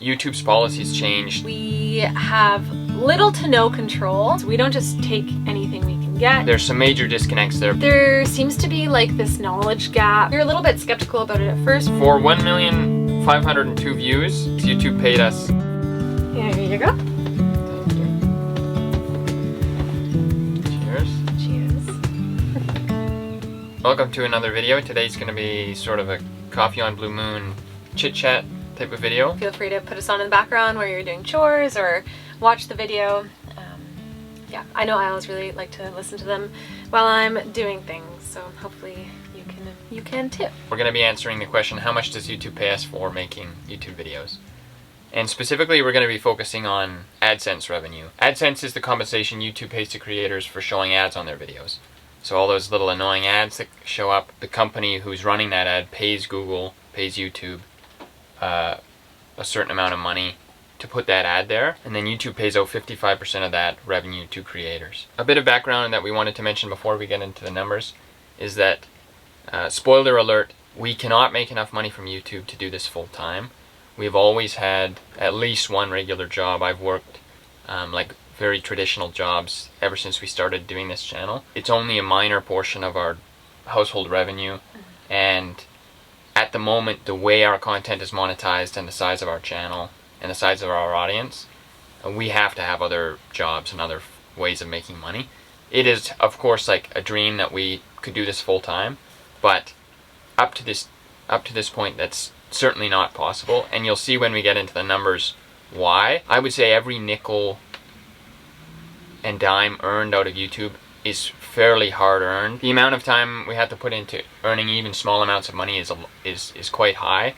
YouTube's policies changed. We have little to no control, so we don't just take anything we can get. There's some major disconnects there. There seems to be like this knowledge gap. You're a little bit skeptical about it at first. For 1,502 views, YouTube paid us. Here you go. Cheers. Cheers. Welcome to another video. Today's going to be sort of a coffee on Blue Moon chit-chat type of video. Feel free to put us on in the background where you're doing chores or watch the video. Yeah, I know I always really like to listen to them while I'm doing things, so hopefully you can too. We're going to be answering the question, how much does YouTube pay us for making YouTube videos? And specifically, we're going to be focusing on Adsense revenue. Adsense is the compensation YouTube pays to creators for showing ads on their videos. So all those little annoying ads that show up, the company who's running that ad pays Google, pays YouTube a certain amount of money to put that ad there, and then YouTube pays out 55% of that revenue to creators. A bit of background that we wanted to mention before we get into the numbers is that, spoiler alert, we cannot make enough money from YouTube to do this full time. We've always had at least one regular job. I've worked like very traditional jobs ever since we started doing this channel. It's only a minor portion of our household revenue, and at the moment, the way our content is monetized and the size of our channel and the size of our audience, we have to have other jobs and other ways of making money. It is, of course, like a dream that we could do this full time, but up to this point, that's certainly not possible. And you'll see when we get into the numbers why. I would say every nickel and dime earned out of YouTube is fairly hard earned. The amount of time we have to put into earning even small amounts of money is quite high,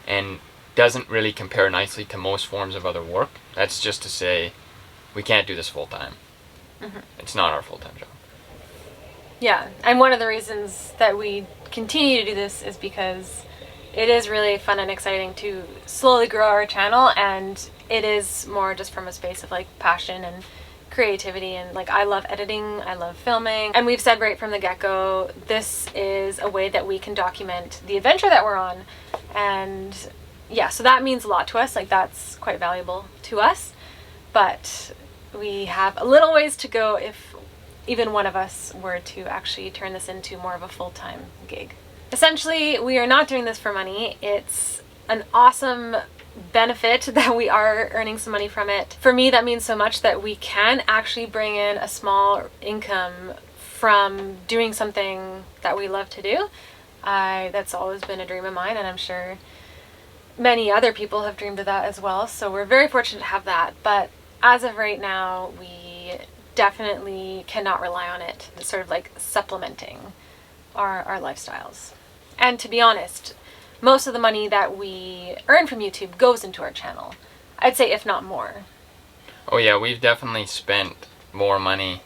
and doesn't really compare nicely to most forms of other work. That's just to say we can't do this full time. It's not our full-time job. Yeah, and one of the reasons that we continue to do this is because it is really fun and exciting to slowly grow our channel, and it is more just from a space of like passion and creativity, and like I love editing, I love filming, and we've said right from the get-go this is a way that we can document the adventure that we're on. And yeah, so that means a lot to us, like that's quite valuable to us, but we have a little ways to go if even one of us were to actually turn this into more of a full-time gig. Essentially, we are not doing this for money. It's an awesome benefit that we are earning some money from it. For me, that means so much that we can actually bring in a small income from doing something that we love to do. That's always been a dream of mine, and I'm sure many other people have dreamed of that as well. So we're very fortunate to have that. But as of right now, we definitely cannot rely on it. It's sort of like supplementing our lifestyles. And to be honest, most of the money that we earn from YouTube goes into our channel. I'd say if not more. Oh yeah, we've definitely spent more money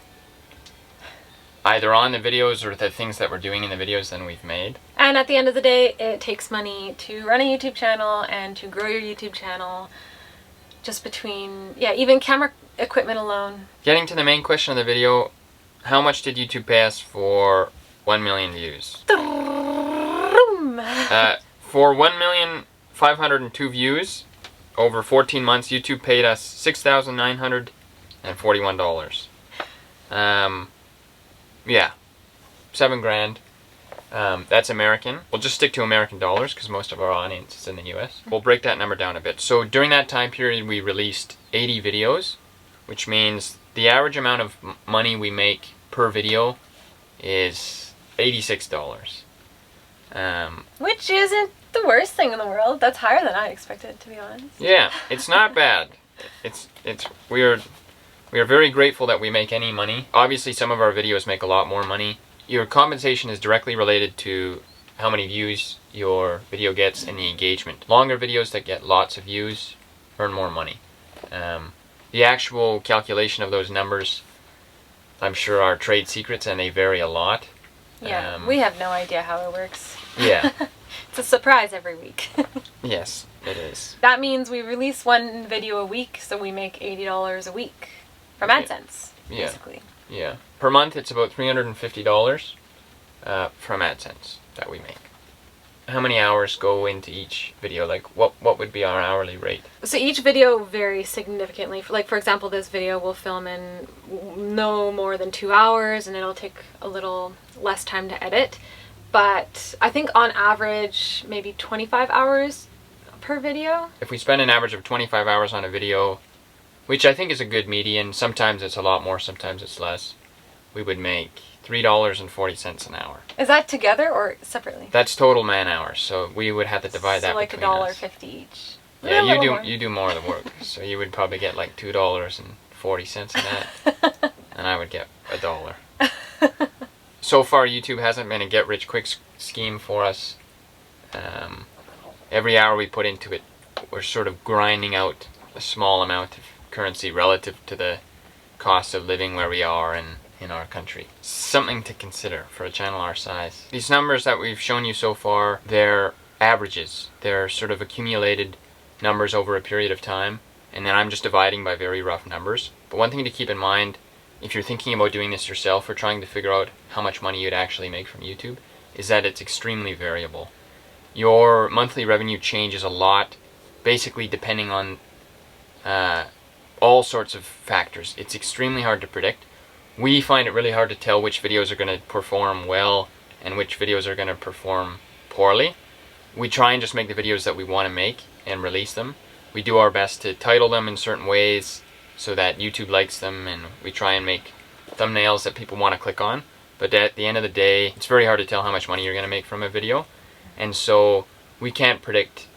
either on the videos or the things that we're doing in the videos than we've made. And at the end of the day, it takes money to run a YouTube channel and to grow your YouTube channel. Just between, yeah, even camera equipment alone. Getting to the main question of the video, how much did YouTube pay us for 1 million views? For 1,502 views over 14 months, YouTube paid us $6,941. Yeah, $7,000. That's American. We'll just stick to American dollars because most of our audience is in the US. We'll break that number down a bit. So during that time period, we released 80 videos, which means the average amount of money we make per video is $86. Which isn't the worst thing in the world. That's higher than I expected, to be honest. Yeah, it's not bad. We are very grateful that we make any money. Obviously, some of our videos make a lot more money. Your compensation is directly related to how many views your video gets and the engagement. Longer videos that get lots of views earn more money. The actual calculation of those numbers, I'm sure, are trade secrets, and they vary a lot. Yeah, we have no idea how it works. Yeah. It's a surprise every week. Yes, it is. That means we release one video a week, so we make $80 a week from Adsense, basically. Yeah. Per month, it's about $350 from Adsense that we make. how many hours go into each video? Like what would be our hourly rate? So each video varies significantly. Like for example, this video will film in no more than 2 hours, and it'll take a little less time to edit. But I think on average, maybe 25 hours per video. If we spend an average of 25 hours on a video, which I think is a good median, sometimes it's a lot more, sometimes it's less, we would make $3.40 an hour. Is that together or separately? That's total man hours, so we would have to divide that like between us. $1.50 each. Yeah, you do more of the work, so you would probably get like $2.40 in that, and I would get $1. So far, YouTube hasn't been a get-rich-quick scheme for us. Every hour we put into it, we're sort of grinding out a small amount of currency relative to the cost of living where we are and in our country. Something to consider for a channel our size. These numbers that we've shown you so far, they're averages. They're sort of accumulated numbers over a period of time, and then I'm just dividing by very rough numbers. But one thing to keep in mind, if you're thinking about doing this yourself or trying to figure out how much money you'd actually make from YouTube, is that it's extremely variable. Your monthly revenue changes a lot, basically depending on all sorts of factors. It's extremely hard to predict. We find it really hard to tell which videos are going to perform well and which videos are going to perform poorly. We try and just make the videos that we want to make and release them. We do our best to title them in certain ways so that YouTube likes them, and we try and make thumbnails that people want to click on. But at the end of the day, it's very hard to tell how much money you're going to make from a video. And so we can't predict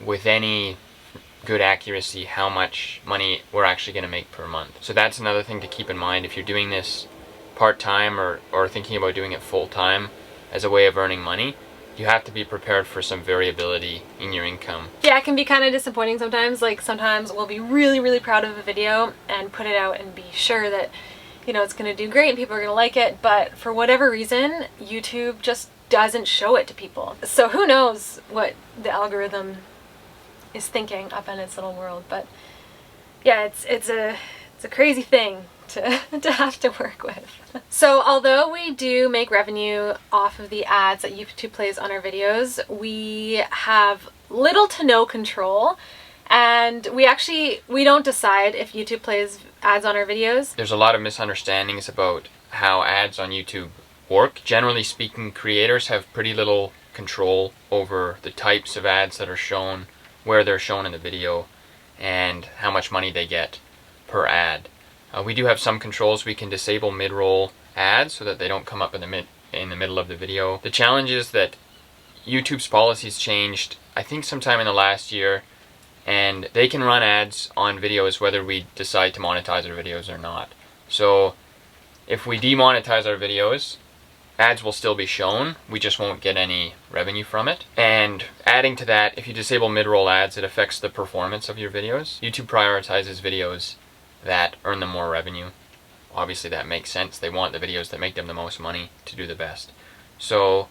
with any good accuracy how much money we're actually going to make per month. So that's another thing to keep in mind if you're doing this part-time or thinking about doing it full-time as a way of earning money. You have to be prepared for some variability in your income. Yeah, it can be kind of disappointing sometimes. Like sometimes we'll be really, really proud of a video and put it out and be sure that, you know, it's going to do great and people are going to like it. But for whatever reason, YouTube just doesn't show it to people. So who knows what the algorithm is thinking up in its little world. But yeah, it's a crazy thing to have to work with. So although we do make revenue off of the ads that YouTube plays on our videos, we have little to no control, and we don't decide if YouTube plays ads on our videos. There's a lot of misunderstandings about how ads on YouTube work. Generally speaking, creators have pretty little control over the types of ads that are shown, where they're shown in the video, and how much money they get per ad. We do have some controls. We can disable mid-roll ads so that they don't come up in the middle of the video. The challenge is that YouTube's policies changed, I think sometime in the last year, and they can run ads on videos whether we decide to monetize our videos or not. So if we demonetize our videos, ads will still be shown, we just won't get any revenue from it. And adding to that, if you disable mid-roll ads, it affects the performance of your videos. YouTube prioritizes videos that earn them more revenue. Obviously that makes sense. They want the videos that make them the most money to do the best. So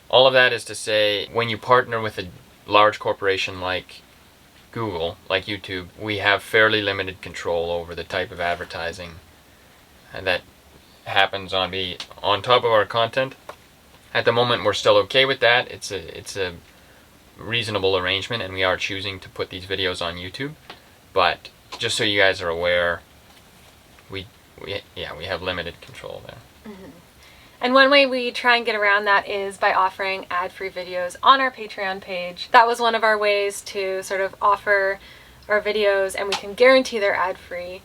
all of that is to say, when you partner with a large corporation like Google, like YouTube, we have fairly limited control over the type of advertising that happens on top of our content. At the moment we're still okay with that. It's a reasonable arrangement, and we are choosing to put these videos on YouTube. But just so you guys are aware, we have limited control there. Mm-hmm. And one way we try and get around that is by offering ad-free videos on our Patreon page. That was one of our ways to sort of offer our videos, and we can guarantee they're ad-free,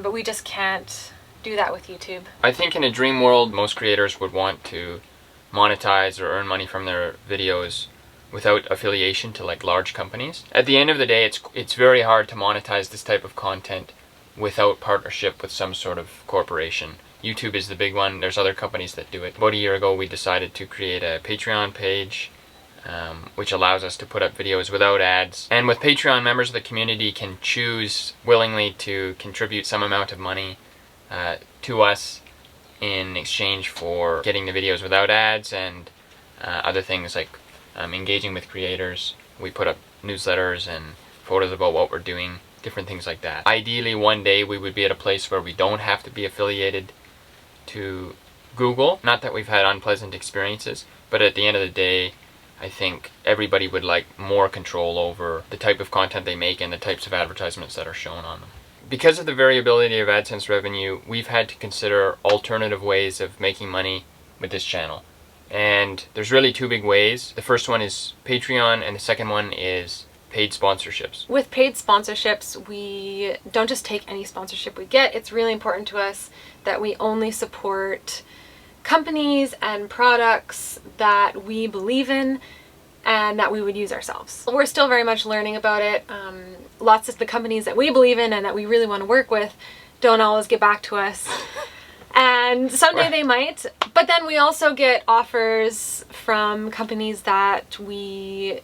but we just can't do that with YouTube. I think in a dream world, most creators would want to monetize or earn money from their videos without affiliation to like large companies. At the end of the day, it's very hard to monetize this type of content without partnership with some sort of corporation. YouTube is the big one. There's other companies that do it. About a year ago, we decided to create a Patreon page, which allows us to put up videos without ads. And with Patreon, members of the community can choose willingly to contribute some amount of money to us in exchange for getting the videos without ads and other things like engaging with creators. We put up newsletters and photos about what we're doing, different things like that. Ideally, one day we would be at a place where we don't have to be affiliated to Google. Not that we've had unpleasant experiences, but at the end of the day, I think everybody would like more control over the type of content they make and the types of advertisements that are shown on them. Because of the variability of AdSense revenue, we've had to consider alternative ways of making money with this channel. And there's really two big ways. The first one is Patreon, and the second one is paid sponsorships. With paid sponsorships, we don't just take any sponsorship we get. It's really important to us that we only support companies and products that we believe in and that we would use ourselves. We're still very much learning about it. Lots of the companies that we believe in and that we really want to work with don't always get back to us. And someday they might. But then we also get offers from companies that we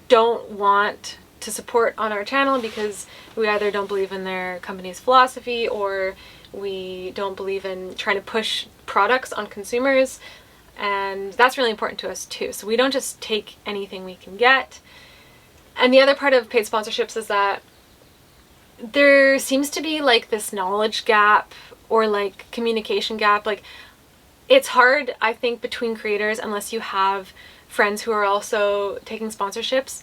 don't want to support on our channel because we either don't believe in their company's philosophy or we don't believe in trying to push products on consumers. And that's really important to us too. So we don't just take anything we can get. And the other part of paid sponsorships is that there seems to be like this knowledge gap or like communication gap. Like it's hard, I think, between creators unless you have friends who are also taking sponsorships.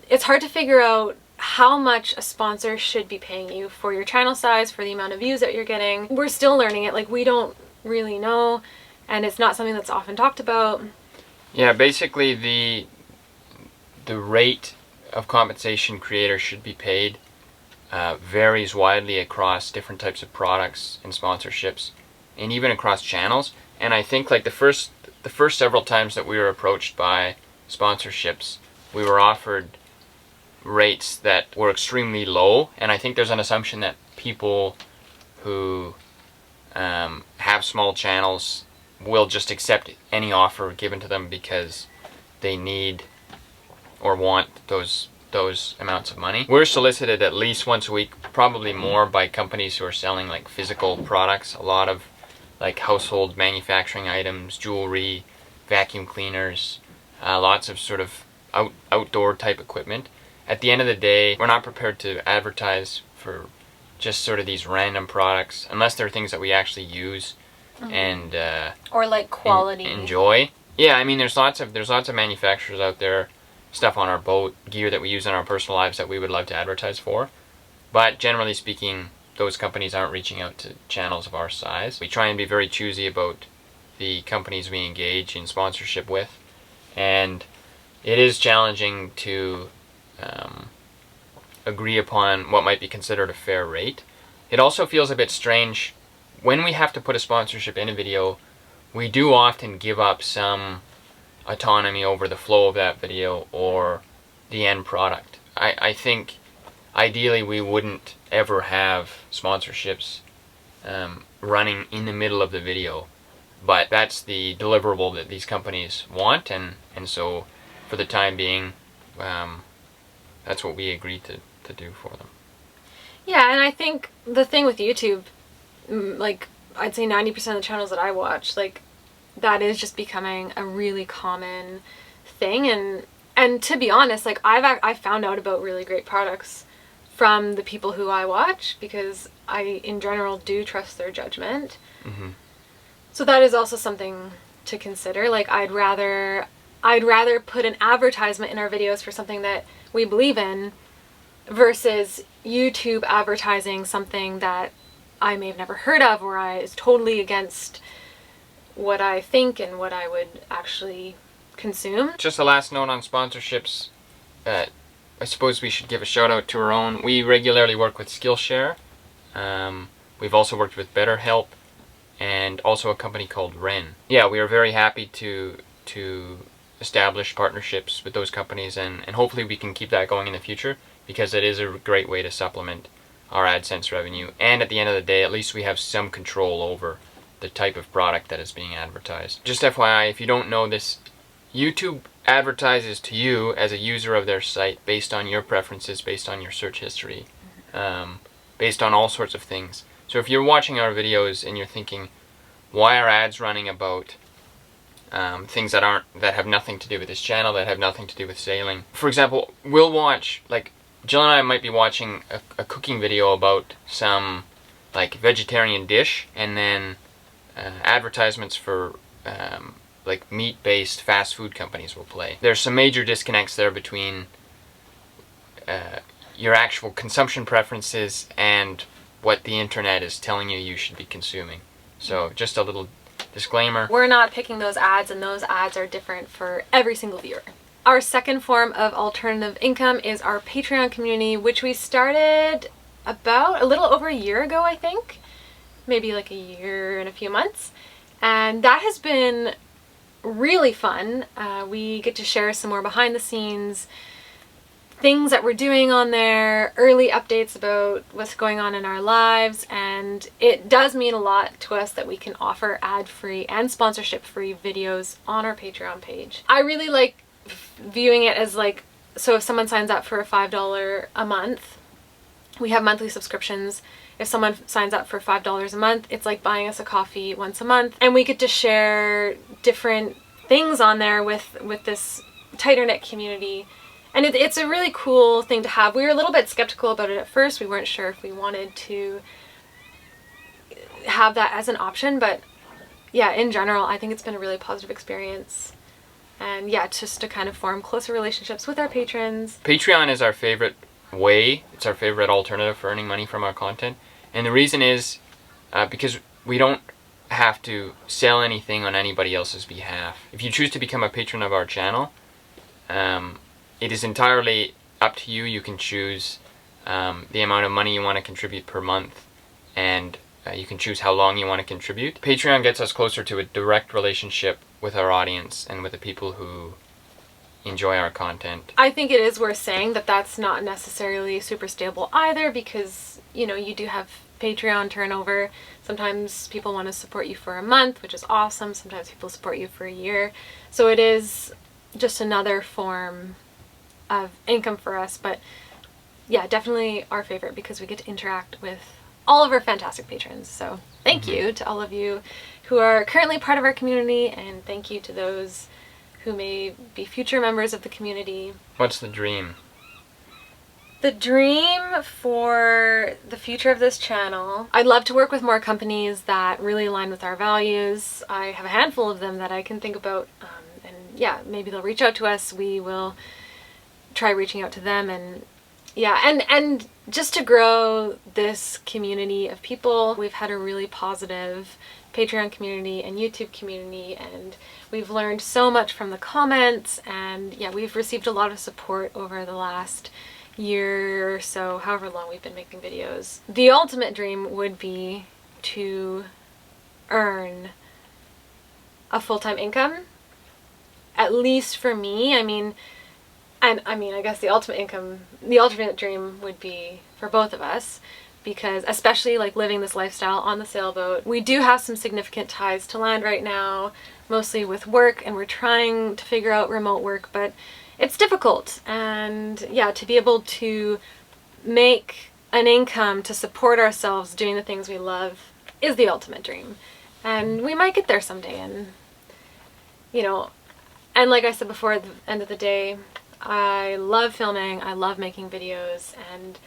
It's hard to figure out how much a sponsor should be paying you for your channel size, for the amount of views that you're getting. We're still learning it. Like we don't really know, and it's not something that's often talked about. Yeah, basically the rate of compensation creators should be paid varies widely across different types of products and sponsorships, and even across channels. And I think like the first several times that we were approached by sponsorships, we were offered rates that were extremely low, and I think there's an assumption that people who have small channels will just accept any offer given to them because they need or want those amounts of money. We're solicited at least once a week, probably more, by companies who are selling like physical products, a lot of like household manufacturing items, jewelry, vacuum cleaners, lots of sort of outdoor type equipment. At the end of the day, we're not prepared to advertise for just sort of these random products unless they're things that we actually use and or like quality enjoy. Yeah, I mean there's lots of manufacturers out there, stuff on our boat, gear that we use in our personal lives that we would love to advertise for. But generally speaking, those companies aren't reaching out to channels of our size. We try and be very choosy about the companies we engage in sponsorship with, and it is challenging to agree upon what might be considered a fair rate. It also feels a bit strange when we have to put a sponsorship in a video. We do often give up some autonomy over the flow of that video or the end product. I think ideally we wouldn't ever have sponsorships running in the middle of the video, but that's the deliverable that these companies want, and so for the time being that's what we agreed to do for them. Yeah, and I think the thing with YouTube, like I'd say 90% of the channels that I watch, like that is just becoming a really common thing. And to be honest, like I found out about really great products from the people who I watch because I in general do trust their judgment. Mm-hmm. So that is also something to consider. Like I'd rather put an advertisement in our videos for something that we believe in versus YouTube advertising something that I may have never heard of or is totally against what I think and what I would actually consume. Just a last note on sponsorships. I suppose we should give a shout out to our own. We regularly work with Skillshare. We've also worked with BetterHelp and also a company called Ren. Yeah, we are very happy to establish partnerships with those companies, and hopefully we can keep that going in the future because it is a great way to supplement our AdSense revenue. And at the end of the day, at least we have some control over the type of product that is being advertised. Just FYI, if you don't know this, YouTube advertises to you as a user of their site based on your preferences, based on your search history, based on all sorts of things. So if you're watching our videos and you're thinking, why are ads running about things that have nothing to do with this channel, that have nothing to do with sailing? For example, we'll watch, like Jill and I might be watching a cooking video about some like vegetarian dish, and then advertisements for like meat-based fast food companies will play. There's some major disconnects there between your actual consumption preferences and what the internet is telling you should be consuming. So just a little disclaimer. We're not picking those ads, and those ads are different for every single viewer. Our second form of alternative income is our Patreon community, which we started about a little over a year ago, I think. Maybe like a year and a few months. And that has been really fun. We get to share some more behind the scenes things that we're doing on there, early updates about what's going on in our lives, and it does mean a lot to us that we can offer ad-free and sponsorship-free videos on our Patreon page. I really like viewing it as like, so if someone signs up for a $5 a month, we have monthly subscriptions. If someone signs up for $5 a month, it's like buying us a coffee once a month, and we get to share different things on there with this tighter knit community. And it's a really cool thing to have. We were a little bit skeptical about it at first. We weren't sure if we wanted to have that as an option, but yeah, in general, I think it's been a really positive experience. And yeah, just to kind of form closer relationships with our patrons. Patreon is our favorite way. It's our favorite alternative for earning money from our content. And the reason is because we don't have to sell anything on anybody else's behalf. If you choose to become a patron of our channel, it is entirely up to you. You can choose the amount of money you want to contribute per month, and you can choose how long you want to contribute. Patreon gets us closer to a direct relationship with our audience and with the people who enjoy our content. I think it is worth saying that that's not necessarily super stable either, because, you know, you do have Patreon turnover. Sometimes people want to support you for a month, which is awesome. Sometimes people support you for a year. So it is just another form of income for us, but yeah, definitely our favorite because we get to interact with all of our fantastic patrons. So thank you to all of you who are currently part of our community, and thank you to those who may be future members of the community. What's the dream? The dream for the future of this channel, I'd love to work with more companies that really align with our values. I have a handful of them that I can think about, and yeah, maybe they'll reach out to us. We will try reaching out to them, and yeah, and just to grow this community of people. We've had a really positive Patreon community and YouTube community, and we've learned so much from the comments, and yeah, we've received a lot of support over the last year or so, however long we've been making videos. The ultimate dream would be to earn a full-time income, at least for me. I guess the ultimate dream would be for both of us, because especially like living this lifestyle on the sailboat, we do have some significant ties to land right now, mostly with work, and we're trying to figure out remote work, but it's difficult. And yeah, to be able to make an income to support ourselves doing the things we love is the ultimate dream. And we might get there someday, and you know, and like I said before, at the end of the day, I love filming, I love making videos, and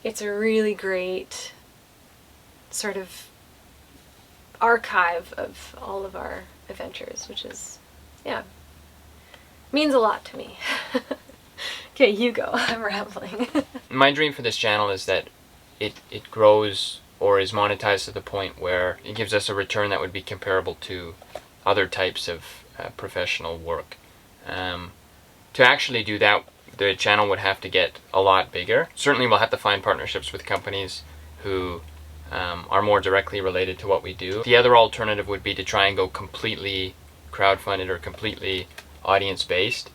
it's a really great sort of archive of all of our adventures, which is, yeah, means a lot to me. Okay, you go. I'm rambling. My dream for this channel is that it grows or is monetized to the point where it gives us a return that would be comparable to other types of professional work. To actually do that, the channel would have to get a lot bigger. Certainly we'll have to find partnerships with companies who are more directly related to what we do. The other alternative would be to try and go completely crowdfunded or completely audience-based,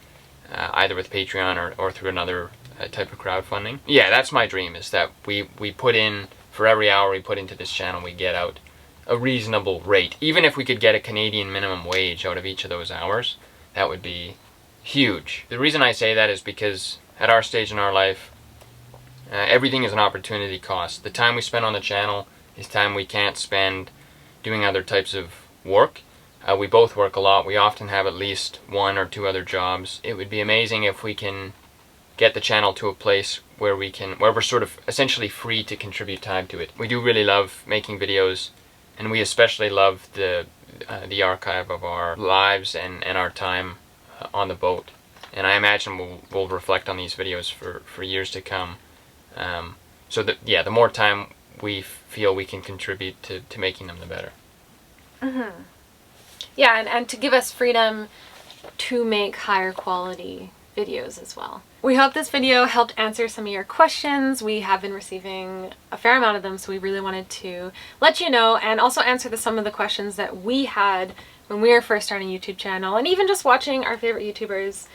either with Patreon or through another type of crowdfunding. Yeah, that's my dream, is that we put in, for every hour we put into this channel, we get out a reasonable rate. Even if we could get a Canadian minimum wage out of each of those hours, that would be huge. The reason I say that is because at our stage in our life, everything is an opportunity cost. The time we spend on the channel is time we can't spend doing other types of work. We both work a lot. We often have at least one or two other jobs. It would be amazing if we can get the channel to a place where we're sort of essentially free to contribute time to it. We do really love making videos, and we especially love the the archive of our lives and our time on the boat. And I imagine we'll reflect on these videos for years to come. So that, yeah, the more time we feel we can contribute to making them, the better. Mm-hmm. Yeah, and to give us freedom to make higher quality videos as well. We hope this video helped answer some of your questions. We have been receiving a fair amount of them, so we really wanted to let you know and also answer some of the questions that we had when we were first starting a YouTube channel, and even just watching our favorite YouTubers.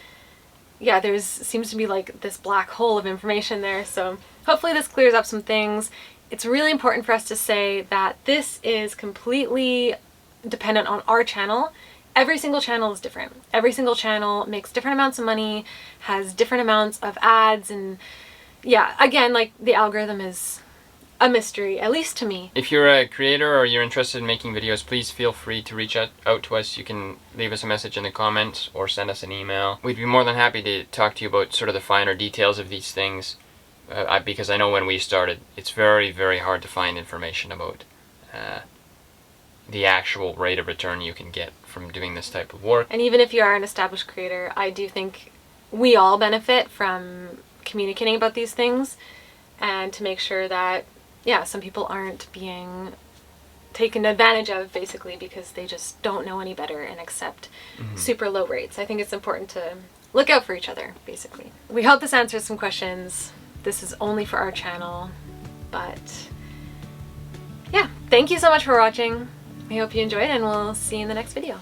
Yeah, seems to be like this black hole of information there, so hopefully this clears up some things. It's really important for us to say that this is completely dependent on our channel. Every single channel is different. Every single channel makes different amounts of money, has different amounts of ads, and yeah, again, like, the algorithm is a mystery, at least to me. If you're a creator or you're interested in making videos, please feel free to reach out to us. You can leave us a message in the comments or send us an email. We'd be more than happy to talk to you about sort of the finer details of these things, because I know when we started, it's very, very hard to find information about the actual rate of return you can get from doing this type of work. And even if you are an established creator, I do think we all benefit from communicating about these things, and to make sure that, yeah, some people aren't being taken advantage of, basically, because they just don't know any better and accept super low rates. I think it's important to look out for each other, basically. We hope this answers some questions. This is only for our channel, but yeah, thank you so much for watching. I hope you enjoyed, and we'll see you in the next video.